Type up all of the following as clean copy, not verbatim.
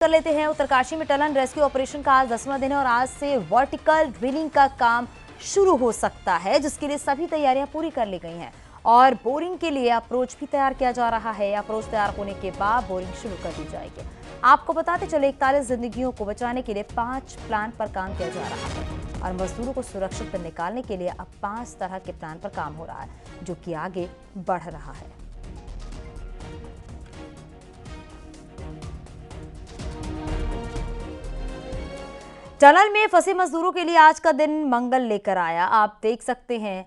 कर लेते हैं। उत्तरकाशी में टनल रेस्क्यू ऑपरेशन का आज 10वां दिन है और आज से वर्टिकल ड्रिलिंग का काम शुरू हो सकता है, जिसके लिए सभी तैयारियां पूरी कर ली गई हैं और बोरिंग के लिए अप्रोच भी तैयार किया जा रहा है। अप्रोच तैयार होने के बाद बोरिंग शुरू कर दी जाएगी। आपको बताते चले 41 जिंदगियों को बचाने के लिए 5 प्लान पर काम किया जा रहा है और मजदूरों को सुरक्षित निकालने के लिए अब 5 तरह के प्लान पर काम हो रहा है, जो कि आगे बढ़ रहा है। टनल में फंसे मजदूरों के लिए आज का दिन मंगल लेकर आया। आप देख सकते हैं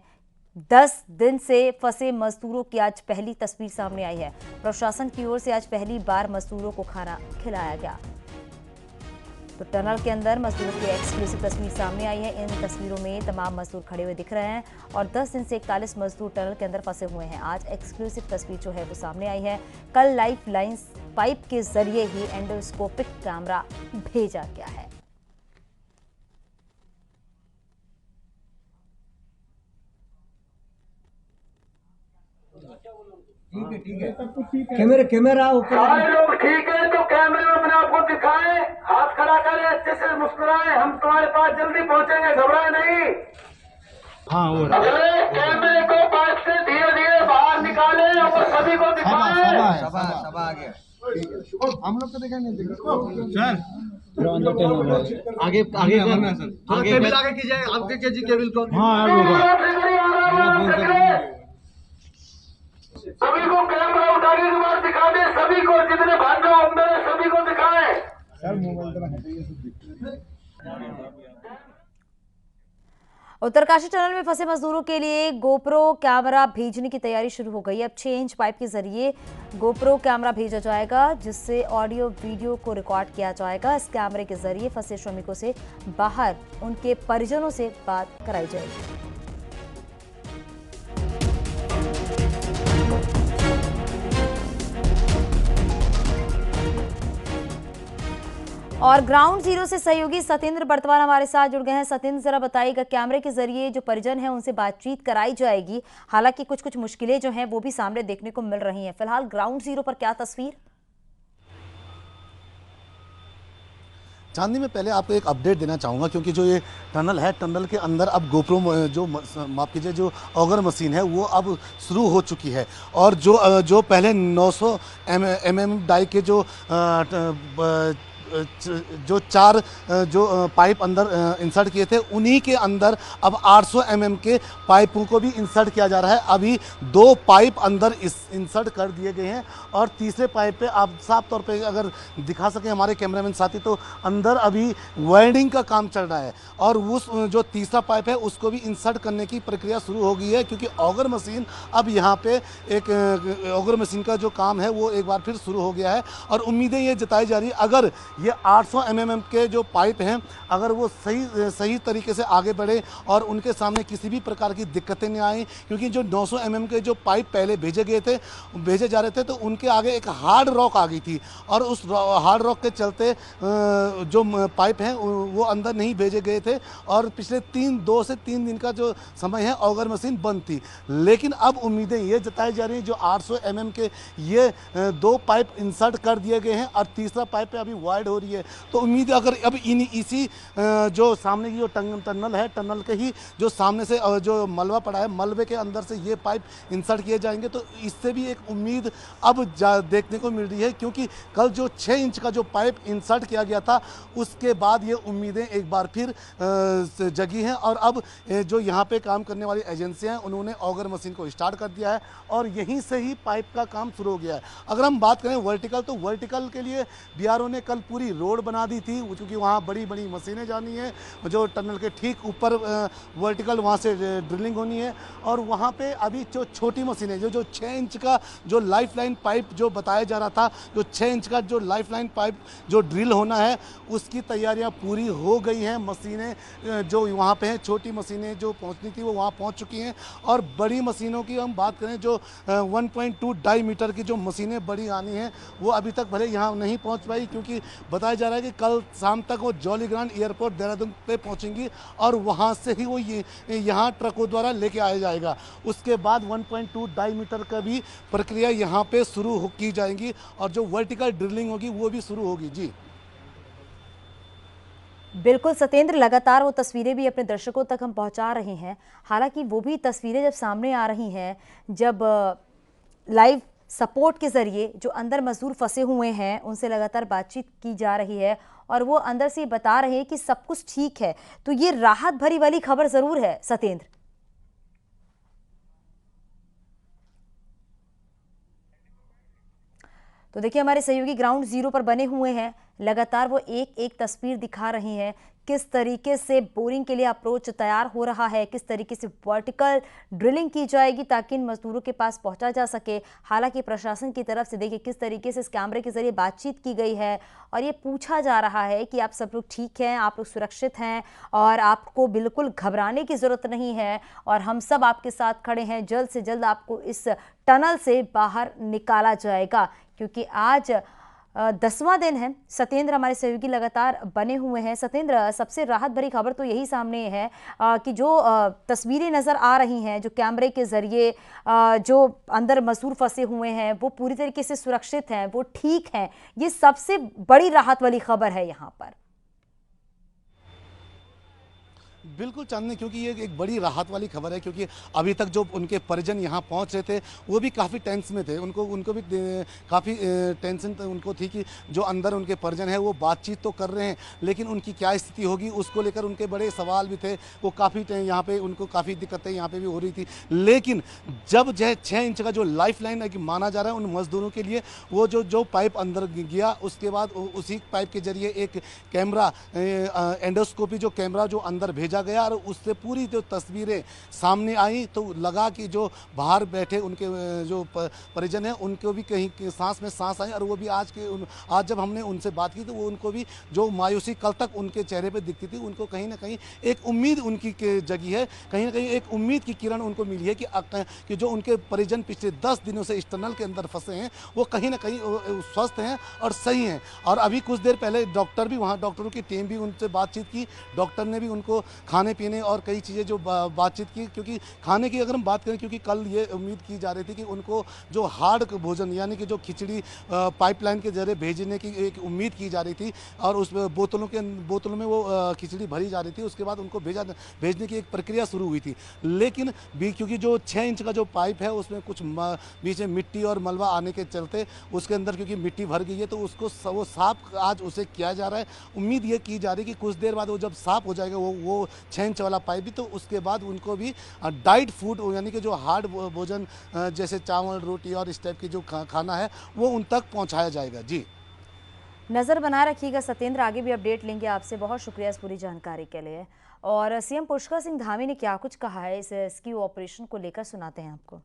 10 दिन से फंसे मजदूरों की आज पहली तस्वीर सामने आई है। प्रशासन की ओर से आज पहली बार मजदूरों को खाना खिलाया गया। तो टनल के अंदर मजदूरों की एक्सक्लूसिव तस्वीर सामने आई है। इन तस्वीरों में तमाम मजदूर खड़े हुए दिख रहे हैं और 10 दिन से 41 मजदूर टनल के अंदर फंसे हुए हैं। आज एक्सक्लूसिव तस्वीर जो है वो सामने आई है। कल लाइफ लाइन्स पाइप के जरिए ही एंडोस्कोपिक कैमरा भेजा गया है। ठीक है। कैमरा ऊपर। सारे लोग ठीक है तो कैमरे में अपने आप को दिखाएं, हाथ खड़ा करें, अच्छे से मुस्कुराएं। हम तुम्हारे पास जल्दी पहुंचेंगे, घबराए नहीं। हाँ वो अगले कैमरे को पाइप से धीरे धीरे बाहर निकालें और सभी को दिखाएं। सब आ गया। हम लोग को देखा नहीं सर। आगे आगे करना सर। आगे कीजिए, आगे कीजिए केबल को। सभी को कैमरा उठाने के बाद दिखा दें, सभी को, जितने भाइयों अंदर है सभी को दिखाएं। उत्तरकाशी टनल में फंसे मजदूरों के लिए गोप्रो कैमरा भेजने की तैयारी शुरू हो गई है। अब 6 इंच पाइप के जरिए गोप्रो कैमरा भेजा जाएगा, जिससे ऑडियो वीडियो को रिकॉर्ड किया जाएगा। इस कैमरे के जरिए फंसे श्रमिकों से बाहर उनके परिजनों से बात कराई जाएगी। और ग्राउंड जीरो से सहयोगी सतेंद्र बर्तवान हमारे साथ जुड़ गए हैं। सतेंद्र, जरा बताइएगा, कैमरे के जरिए जो परिजन है उनसे बातचीत कराई जाएगी, हालांकि कुछ मुश्किलें जो हैं वो भी सामने देखने को मिल रही हैं। फिलहाल ग्राउंड जीरो पर क्या तस्वीर? चांदनी में पहले आपको एक अपडेट देना चाहूँगा, क्योंकि जो ये टनल है, टनल के अंदर अब गोप्रो जो माफ कीजिए जो ऑगर मशीन है वो अब शुरू हो चुकी है। और जो पहले 900 mm डाई के जो 4 पाइप अंदर इंसर्ट किए थे, उन्हीं के अंदर अब 800 mm के पाइपों को भी इंसर्ट किया जा रहा है। अभी 2 पाइप अंदर इंसर्ट कर दिए गए हैं और तीसरे पाइप पे आप साफ तौर पे अगर दिखा सकें हमारे कैमरामैन साथी, तो अंदर अभी वायरिंग का काम चल रहा है और उस जो तीसरा पाइप है उसको भी इंसर्ट करने की प्रक्रिया शुरू हो गई है, क्योंकि ऑगर मशीन अब यहाँ पे एक ऑगर मशीन का जो काम है वो एक बार फिर शुरू हो गया है। और उम्मीदें ये जताई जा रही है, अगर ये 800 mm के जो पाइप हैं अगर वो सही तरीके से आगे बढ़े और उनके सामने किसी भी प्रकार की दिक्कतें नहीं आई, क्योंकि जो 900 mm के जो पाइप पहले भेजे जा रहे थे तो उनके आगे एक हार्ड रॉक आ गई थी और उस हार्ड रॉक के चलते जो पाइप हैं वो अंदर नहीं भेजे गए थे और पिछले 2 से 3 दिन का जो समय है ऑगर मशीन बंद थी। लेकिन अब उम्मीदें ये जताई जा रही हैं, जो 800 mm के ये 2 पाइप इंसर्ट कर दिए गए हैं और तीसरा पाइप पे अभी वाइड हो रही है, तो उम्मीद है अगर अब इसी जो सामने की जो टनल है, टनल के ही जो सामने से जो मलबा पड़ा है, मलबे के अंदर से ये पाइप इंसर्ट किए जाएंगे, तो इससे भी एक उम्मीद अब देखने को मिल रही है। क्योंकि कल जो 6 इंच का जो पाइप इंसर्ट किया गया था उसके बाद ये उम्मीदें एक बार फिर जगी हैं और अब जो यहाँ पे काम करने वाली एजेंसियाँ हैं उन्होंने ऑगर मशीन को स्टार्ट कर दिया है और यहीं से ही पाइप का काम शुरू हो गया है। अगर हम बात करें वर्टिकल, तो वर्टिकल के लिए बीआरओ ने कल पूरी रोड बना दी थी, क्योंकि वहाँ बड़ी बड़ी मशीनें जानी है, जो टनल के ठीक ऊपर वर्टिकल वहाँ से ड्रिलिंग होनी है। और वहाँ पे अभी जो छोटी मशीनें जो 6 इंच का जो लाइफलाइन पाइप जो बताया जा रहा था, जो 6 इंच का जो लाइफलाइन पाइप जो ड्रिल होना है उसकी तैयारियां पूरी हो गई हैं। मशीनें जो वहाँ पे हैं, छोटी मशीनें जो पहुँचनी थी वो वहाँ पहुँच चुकी हैं और बड़ी मशीनों की हम बात करें, जो 1.2 डाईमीटर की जो मशीनें बड़ी आनी हैं वो अभी तक भले यहाँ नहीं पहुँच पाई, क्योंकि बताया जा रहा है कि कल शाम तक वो जॉली ग्रांट एयरपोर्ट देहरादून पे पहुँचेंगी और वहाँ से ही वो यहाँ ट्रकों द्वारा लेके आया जाएगा। उसके बाद 1.2 डाईमीटर का भी प्रक्रिया यहाँ पे शुरू की जाएगी और जो वर्टिकल ड्रिलिंग होगी वो भी शुरू होगी। जी बिल्कुल सत्येंद्र, लगातार वो तस्वीरें भी अपने दर्शकों तक हम पहुंचा रहे हैं। हालांकि वो भी तस्वीरें जब सामने आ रही हैं, जब लाइव सपोर्ट के जरिए जो अंदर मजदूर फंसे हुए हैं उनसे लगातार बातचीत की जा रही है और वो अंदर से बता रहे हैं कि सब कुछ ठीक है, तो ये राहत भरी वाली खबर जरूर है सत्येंद्र। तो देखिए, हमारे सहयोगी ग्राउंड जीरो पर बने हुए हैं, लगातार वो एक एक तस्वीर दिखा रही हैं, किस तरीके से बोरिंग के लिए अप्रोच तैयार हो रहा है, किस तरीके से वर्टिकल ड्रिलिंग की जाएगी ताकि इन मजदूरों के पास पहुंचा जा सके। हालांकि प्रशासन की तरफ से देखिए किस तरीके से इस कैमरे के जरिए बातचीत की गई है और ये पूछा जा रहा है कि आप सब लोग ठीक हैं, आप लोग सुरक्षित हैं और आपको बिल्कुल घबराने की ज़रूरत नहीं है और हम सब आपके साथ खड़े हैं, जल्द से जल्द आपको इस टनल से बाहर निकाला जाएगा। क्योंकि आज 10वां दिन है। सत्येंद्र, हमारे सहयोगी लगातार बने हुए हैं। सत्येंद्र, सबसे राहत भरी खबर तो यही सामने है कि जो तस्वीरें नज़र आ रही हैं, जो कैमरे के ज़रिए जो अंदर मजदूर फंसे हुए हैं वो पूरी तरीके से सुरक्षित हैं, वो ठीक हैं। ये सबसे बड़ी राहत वाली खबर है यहाँ पर। बिल्कुल चांदनी, क्योंकि ये एक बड़ी राहत वाली खबर है, क्योंकि अभी तक जो उनके परिजन यहाँ पहुँच रहे थे वो भी काफ़ी टेंस में थे। उनको भी काफ़ी टेंशन उनको थी कि जो अंदर उनके परिजन हैं वो बातचीत तो कर रहे हैं लेकिन उनकी क्या स्थिति होगी उसको लेकर उनके बड़े सवाल भी थे। वो काफ़ी यहाँ पे उनको काफ़ी दिक्कतें यहाँ पे भी हो रही थी। लेकिन जब जो 6 इंच का जो लाइफ लाइन है कि माना जा रहा है उन मजदूरों के लिए, वो जो पाइप अंदर गया उसके बाद उसी पाइप के जरिए एक कैमरा एंडोस्कोपी जो कैमरा जो अंदर भेजा गया और उससे पूरी जो तस्वीरें सामने आई तो लगा कि जो बाहर बैठे उनके जो परिजन हैं उनको भी कहीं सांस में सांस आई। और वो भी आज जब हमने उनसे बात की तो वो उनको भी जो मायूसी कल तक उनके चेहरे पे दिखती थी, उनको कहीं ना कहीं एक उम्मीद उनकी जगी है, कहीं ना कहीं एक उम्मीद की किरण उनको मिली है कि जो उनके परिजन पिछले 10 दिनों से इस टनल के अंदर फंसे हैं वो कहीं ना कहीं स्वस्थ हैं और सही हैं। और अभी कुछ देर पहले डॉक्टर भी वहाँ, डॉक्टरों की टीम भी उनसे बातचीत की, डॉक्टर ने भी उनको खाने पीने और कई चीज़ें जो बातचीत की। क्योंकि खाने की अगर हम बात करें, क्योंकि कल ये उम्मीद की जा रही थी कि उनको जो हार्ड भोजन यानी कि जो खिचड़ी पाइपलाइन के जरिए भेजने की एक उम्मीद की जा रही थी और उस बोतलों में वो खिचड़ी भरी जा रही थी। उसके बाद उनको भेजने की एक प्रक्रिया शुरू हुई थी। लेकिन क्योंकि जो 6 इंच का जो पाइप है उसमें कुछ बीच में मिट्टी और मलबा आने के चलते उसके अंदर क्योंकि मिट्टी भर गई है तो उसको वो साफ आज उसे किया जा रहा है। उम्मीद ये की जा रही है कि कुछ देर बाद वो जब साफ हो जाएगा वो 6 इंच वाला पाइप भी, तो उसके बाद उनको भी डाइट फूड यानी कि जो हार्ड भोजन जैसे चावल रोटी और इस टाइप की जो खाना है वो उन तक पहुंचाया जाएगा। जी, नज़र बना रखिएगा सत्येंद्र, आगे भी अपडेट लेंगे आपसे। बहुत शुक्रिया इस पूरी जानकारी के लिए। और सीएम पुष्कर सिंह धामी ने क्या कुछ कहा है इस रेस्क्यू ऑपरेशन को लेकर, सुनाते हैं आपको।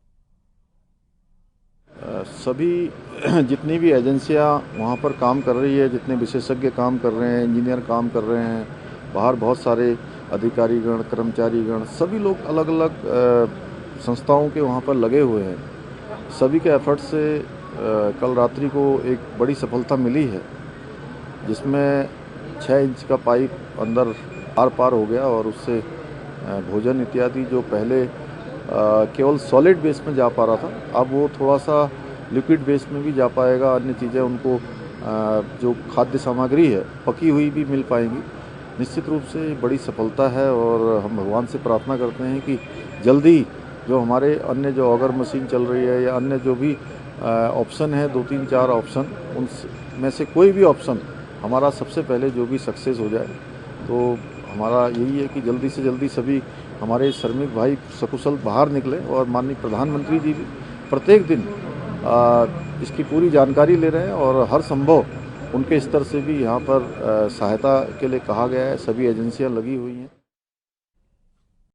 सभी जितनी भी एजेंसियां वहां पर काम कर रही है, जितने विशेषज्ञ काम कर रहे हैं, इंजीनियर काम कर रहे हैं, बाहर बहुत सारे अधिकारीगण कर्मचारीगण सभी लोग अलग अलग संस्थाओं के वहाँ पर लगे हुए हैं। सभी के एफर्ट से कल रात्रि को एक बड़ी सफलता मिली है जिसमें 6 इंच का पाइप अंदर आर पार हो गया और उससे भोजन इत्यादि जो पहले केवल सॉलिड बेस में जा पा रहा था अब वो थोड़ा सा लिक्विड बेस में भी जा पाएगा। अन्य चीज़ें उनको जो खाद्य सामग्री है पकी हुई भी मिल पाएंगी। निश्चित रूप से बड़ी सफलता है और हम भगवान से प्रार्थना करते हैं कि जल्दी जो हमारे अन्य जो ऑगर मशीन चल रही है या अन्य जो भी ऑप्शन है 2, 3, 4 ऑप्शन, उनमें से कोई भी ऑप्शन हमारा सबसे पहले जो भी सक्सेस हो जाए। तो हमारा यही है कि जल्दी से जल्दी सभी हमारे श्रमिक भाई सकुशल बाहर निकले और माननीय प्रधानमंत्री जी भी प्रत्येक दिन इसकी पूरी जानकारी ले रहे हैं और हर संभव उनके स्तर से भी यहाँ पर सहायता के लिए कहा गया है। सभी एजेंसियाँ लगी हुई हैं।